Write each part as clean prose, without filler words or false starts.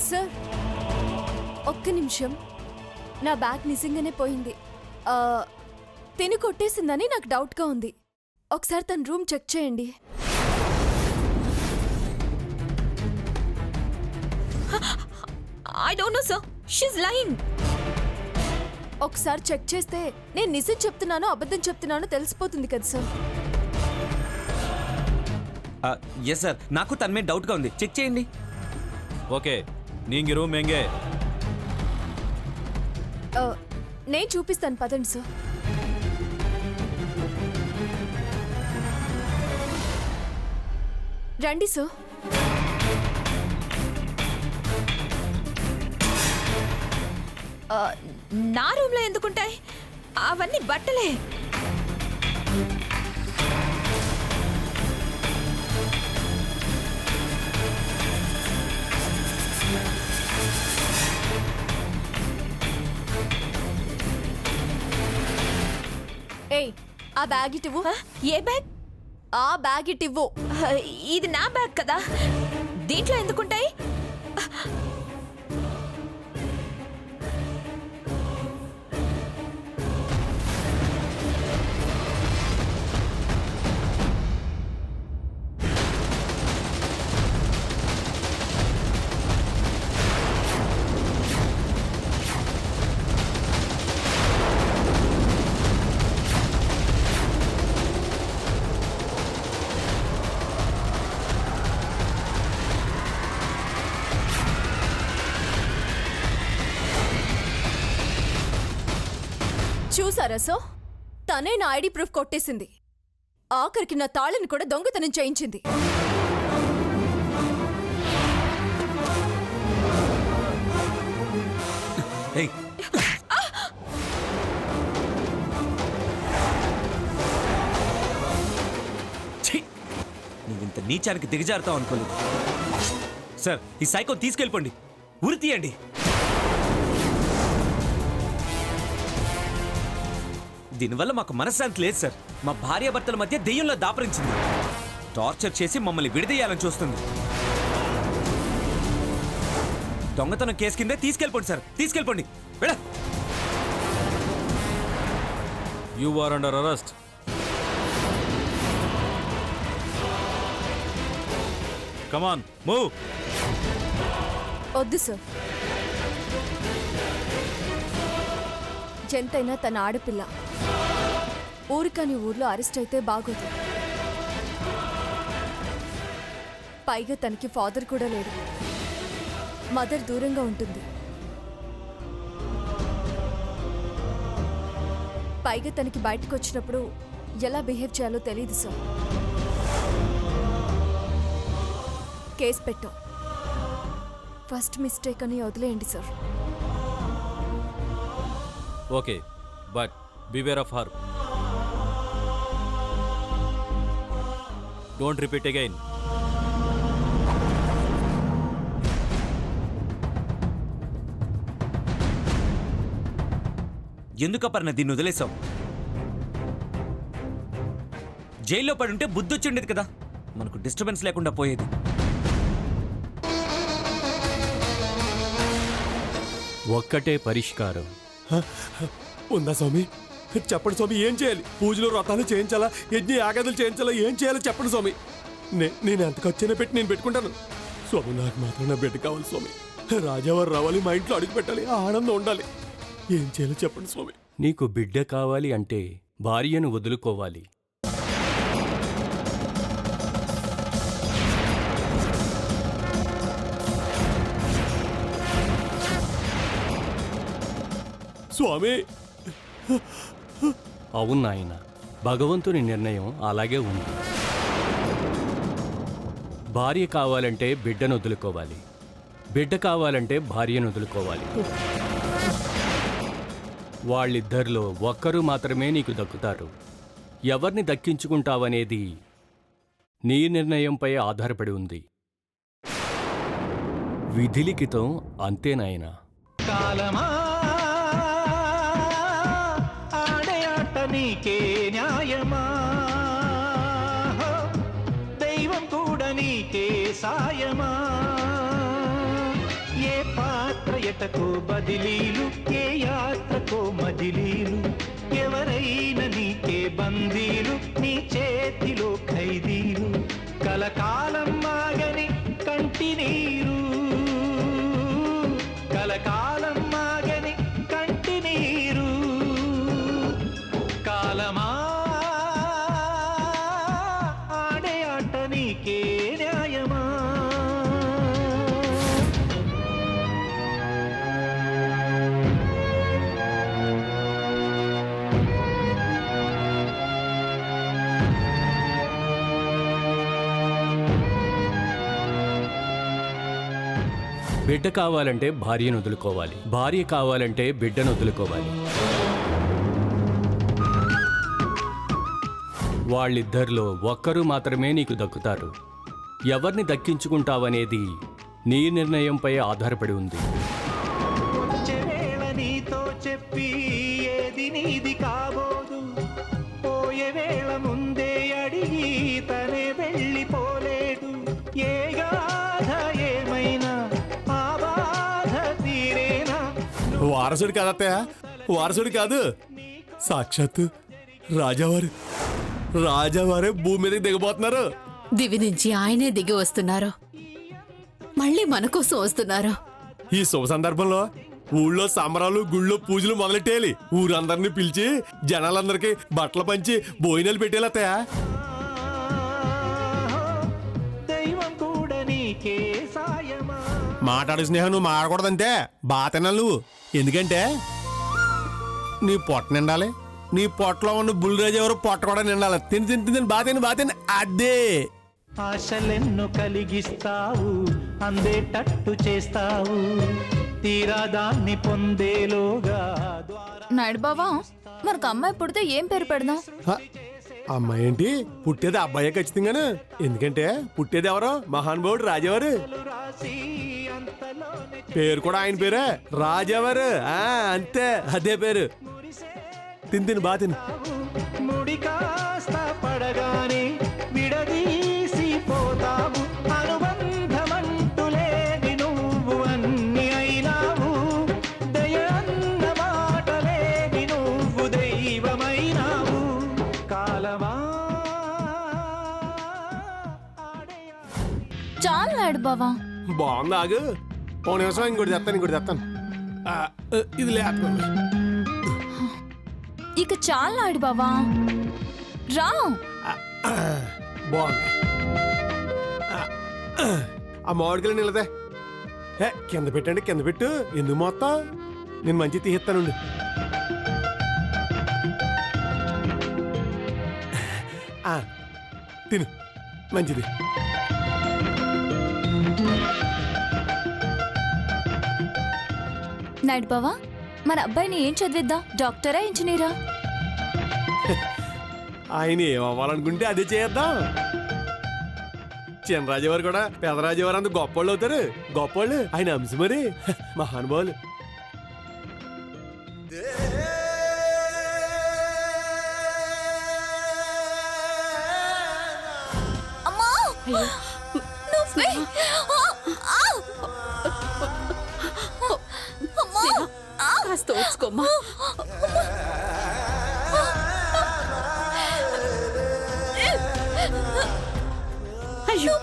Sir ఒక్క నిమిషం, నా బ్యాగ్ నిజంగానే పోయింది. తిని కొట్టేసిందని నాకు డౌట్గా ఉంది. ఒకసారి తన రూమ్ చెక్ చేయండి. I don't know, sir. She's lying. ఒకసారి చెక్ చేస్తే నేను నిజం చెప్తున్నానో అబద్ధం చెప్తున్నానో తెలిసిపోతుంది కదా సార్. ఎస్ సార్, నాకు తన మీద డౌట్గా ఉంది. చెక్ చేయండి. ఓకే, నీంగి రూమ్ ఎంగే? నేను చూపిస్తాను, పదండి సార్. రండి సార్. నా రూమ్ లో ఎందుకుంటాయి? అవన్నీ బట్టలే. ఏయ్, ఆ బ్యాగ్ ఇటివ్వు. ఏ బ్యాగ్? ఆ బ్యాగ్ ఇటివ్వు. ఇది నా బ్యాగ్ కదా, దీంట్లో ఎందుకుంటాయి? చూసారా సో, తనే నా ఐడి ప్రూఫ్ కొట్టేసింది. ఆఖరికి నా తాళిని కూడా దొంగతనం చేయించింది. నువ్వింత నీచానికి దిగజారుతావు అనుకోలేదు. సార్, ఈ సైకో తీసుకెళ్ళిపోండి, ఉరి తీయండి. దీనివల్ల మాకు మనశ్శాంతి లేదు సార్. మా భార్యాభర్తల మధ్య దెయ్యంలో దాపరించింది. టార్చర్ చేసి మమ్మల్ని విడదీయాలని చూస్తుంది. దొంగతనం కేసు కిందే తీసుకెళ్ళిపోండి సార్, తీసుకెళ్ళిపోండి. వెళ్ళ. You are under arrest. Come on, move. వద్దు సార్, ఎంతైనా తన ఆడపిల్ల. ఊరికని ఊర్లో అరెస్ట్ అయితే బాగోదు. పైగా తనకి ఫాదర్ కూడా లేడు. మదర్ దూరంగా ఉంటుంది. పైగా తనకి బయటకు వచ్చినప్పుడు ఎలా బిహేవ్ చేయాలో తెలియదు సార్. కేసు పెట్టాం. ఫస్ట్ మిస్టేక్ అని వదిలేయండి sir. Okay, but beware of her. Don't repeat again. ఎందుకపర్ణ దీన్ని వదిలేసావు? జైల్లో పడుంటే బుద్ధి వచ్చిండేది కదా, మనకు డిస్టర్బెన్స్ లేకుండా పోయేది. ఒక్కటే పరిష్కారం ఉందా స్వామి? చెప్పండి స్వామి, ఏం చేయాలి? పూజలు వ్రతాలు చేయించాలా, యజ్ఞ యాగాదులు చేయించాలా, ఏం చేయాలో చెప్పండి స్వామి. నేను ఎంత ఖర్చైనా పెట్టి నేను పెట్టుకుంటాను స్వామి. నాకు మాత్రం నా బిడ్డ కావాలి స్వామి. రాజావారు రావాలి, మా ఇంట్లో అడుగు పెట్టాలి, ఆనందం ఉండాలి. ఏం చేయాలో చెప్పండి స్వామి. నీకు బిడ్డ కావాలి అంటే భార్యను వదులుకోవాలి. స్వామి, అవును నాయన, భగవంతుని నిర్ణయం అలాగే ఉంది. భార్య కావాలంటే బిడ్డను వదులుకోవాలి, బిడ్డ కావాలంటే భార్యను వదులుకోవాలి. వాళ్ళిద్దరిలో ఒక్కరు మాత్రమే నీకు దక్కుతారు. ఎవరిని దక్కించుకుంటావనేది నీ నిర్ణయంపై ఆధారపడి ఉంది. విధిలిఖితం అంతే నాయనా. కాలమా ఆడే ఆట నీకే న్యాయమా, దైవం కూడా నీకే నీకే సాయమా ఏ పాత్ర ఎటకో బదిలీలు ఏ యాత్రకో మజిలీలు ఎవరైనా నీకే బందీలు నీ చేతిలో ఖైదీలు కలకాలం మాగని కంటి నీరు కలకాలం మాగని కంటి నీరు కాలమా ఆడే ఆట నీకే న్యాయమా బిడ్డ కావాలంటే భార్యను వదులుకోవాలి, భార్య కావాలంటే బిడ్డను వదులుకోవాలి. వాళ్ళిద్దరిలో ఒక్కరు మాత్రమే నీకు దక్కుతారు. ఎవరిని దక్కించుకుంటావనేది నీ నిర్ణయంపై ఆధారపడి ఉంది. చెవేళ నీతో చెప్పి ఏది నీది కాబోదు పోయే వేళ ముందే అడిగి తనే వెళ్ళిపోలేడు ఏ గాథ ఏమైనా ఆ బాధ తీరేనా వారసుడు కాదత్తయ్య, వారసుడు కాదు, సాక్షాత్తు రాజావారే భూమి మీదకి దిగబోతున్నారు. దివి నుంచి ఆయనే దిగి వస్తున్నారు. మళ్ళీ మన కోసం వస్తున్నారు. ఈ శుభ సందర్భంలో ఊళ్ళో సంబరాలు గుళ్ళో పూజలు మొదలెట్టేయాలి. ఊరందరినీ పిలిచి జనాలందరికీ బట్టలు పంచి భోజనాలు పెట్టేలత్తయ్య. దైవం కూడా నీకే సాయమా మాట్లాడు స్నేహం, నువ్వు మాట్లాడకూడదంటే బాగా తినాలి నువ్వు. ఎందుకంటే నీ పొట్ట నిండాలి, నీ పొట్టలో ఉన్న బుల్లిరాజు ఎవరు పొట్ట కూడా నిండాలి. తిని తిని తిని బాగా తిని అదే. ఆశలెన్ను కలిగిస్తావు అందేటట్టు చేస్తావు తీరా దాన్ని పొందేలోగా నాయుడు బావా మనకు అమ్మాయి పుడితే ఏం పేరు పెడదాం? హ, అమ్మాయి ఏంటి పుట్టేది అబ్బాయే ఖచ్చితంగాను. ఎందుకంటే పుట్టేది ఎవరో మహానుభావుడు రాజావారు. రాసి అంతలోనే పేరు కూడా ఆయన పేరే, రాజావారు. అంతే, అదే పేరు. తిని బాగా తిని. ముడి కాస్త పడగానే విడదీసి పోతావు అనుబంధమంటూ లేని నువ్వు అన్ని అయినావు దయ అన్న మాట లేని నువ్వు దైవమైనావు కాలమా చాలు నాయుడు బావా. బాగుంది, ఆగు. ఓ నిమిషం, ఇంకోటి తెస్తాను. ఇది లేకుండా ఇక చాలు నాయుడు బావా, రా. బాగుంది. ఆ మామిడికాయలు నిలదే. కింద పెట్టండి, కింద పెట్టు. ఎందుకు మొత్తం నేను మంచి తీస్తానుండి. తిను, మంచిది. నాయుడు బావా మన అబ్బాయిని ఏం చదివిద్దాం? డాక్టరా, ఇంజనీరా? ఆయన ఏం అవ్వాలనుకుంటే అదే చేద్దాం. చిన్నరాజువారు కూడా పెదరాజువారు అంత గొప్పోళ్ళు అవుతారు. గొప్పోళ్ళు ఆయన అంశ మరి మహానుభావులు. అమ్మా నువ్వే. కాస్త ఓర్చుకోమ్మా. అయ్యో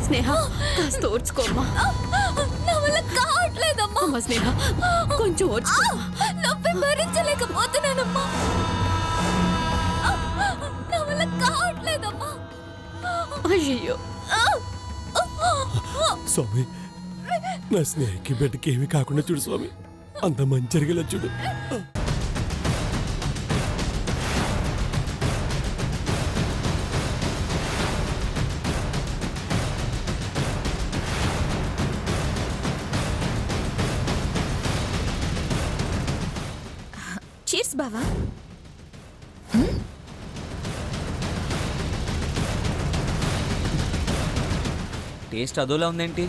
స్నేహ, కాస్త ఓర్చుకోమ్మా. నా వల్ల కావట్లేదమ్మా. అమ్మ స్నేహ, కొంచెం ఓర్చుకో. నొప్పి భరించలేకపోతున్నానమ్మా. నా వల్ల కావట్లేదమ్మా. అయ్యో స్వామి, నా స్నేహికి బిడ్డకి ఏమీ కాకుండా చూడు స్వామి. అంత మంచి జరిగేలా చూడు. చీర్స్ బావా. టేస్ట్ అదోలా ఉందేంటి?